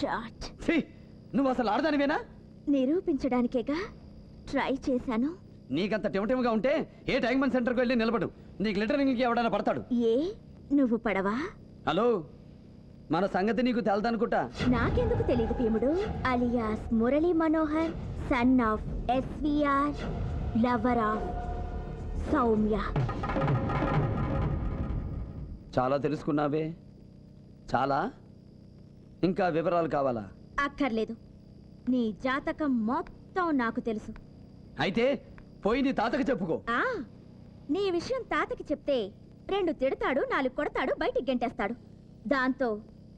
Shot. నువ్వు అసలు ఆడదానివేనా? నిరూపించడానికేగా try చేశాను. నీకంత టెమటెమగా ఉంటే ఏ ట్యాంక్ సెంటర్కి వెళ్ళి నిలబడు. నీకు లిటరింగ్కి ఎవడైనా పడతాడు. ఏ నువ్వు పడవా? హలో, మన సంగతి నీకు తెలదనుకుంటా. నాకెందుకు తెలియదు భీముడు. Alias Murali Manohar, son of SVR, lover of Soumya. చాలా తెలుసుకున్నావే. చాలా. ఇంకా వివరాలు కావాలా? అక్కర్లేదు. నీ జాతకం మొత్తం నాకు తెలుసు. అయితే పోయింది తాతకి చెప్పుకో. నీ విషయం తాతకి చెప్తే 2 తిడతాడు, 4 కొడతాడు, బయటికి గెంటేస్తాడు. దాంతో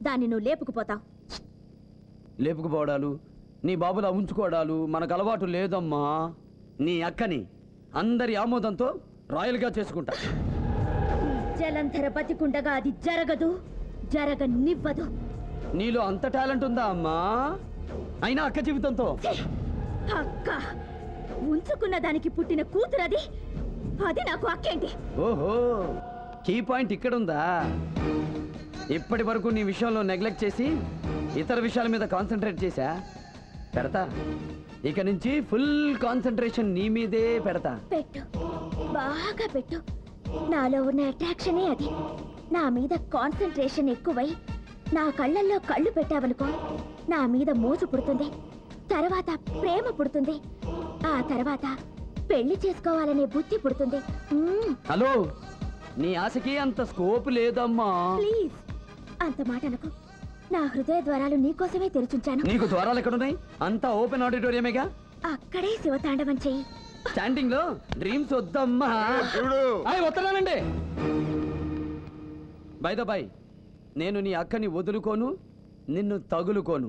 దాన్ని నువ్వు లేపుకుపోతావు. లేపుకుపోవడాలు, నీ బాబులా ఉంచుకోవడాలు మనకు అలవాటు లేదమ్మా. నీ అక్కని అందరి ఆమోదంతో రాయల్గా చేసుకుంటా. జలంధర బతికుండగా అది జరగదు, జరగనివ్వదు. నీలో అంత టాలెంట్ ఉందా అమ్మా? అయినా అక్క జీవితంతో. అక్క ఉంచుకున్న దానికి పుట్టిన కూతురది, అది నాకు అక్కేంటి? ఓహో, కీ పాయింట్ ఇక్కడుందా? ఇప్పటి వరకు నీ విషయంలో నెగ్లెక్ట్ చేసి ఇతర విషయాల మీద కాన్సన్ట్రేట్ చేశా. పెడతా. ఇక నుంచి ఫుల్ కాన్సన్ట్రేషన్ నీ మీదే పెడతా. పెట్టు, బాగా పెట్టు. నాలో ఉన్న అట్రాక్షనే అది. నా మీద కాన్సన్ట్రేషన్ ఎక్కువై నా కళ్ళల్లో కళ్ళు పెట్టావనుకో, నా మీద మోజు పుడుతుంది, తర్వాత ప్రేమ పుడుతుంది, ఆ తర్వాత పెళ్లి చేసుకోవాలనే బుద్ధి పుడుతుంది. హలో, నీ ఆశకి అంత స్కోప్ లేదమ్మా. ప్లీజ్ అంత మాట అనకు. నా హృదయ ద్వారాలు నీకోసమే తెరిచుంచాను. నీకు ద్వారాలు ఎక్కడున్నాయి? అంతా ఓపెన్ ఆడిటోరియమేగా. అక్కడే శివతాండవం చెయ్యి. స్టాండింగ్ లో డ్రీమ్స్ వద్దమ్మా. వస్తున్నానండి. బై ద బై, నేను నీ అక్కని వదులుకోను, నిన్ను తగులుకోను.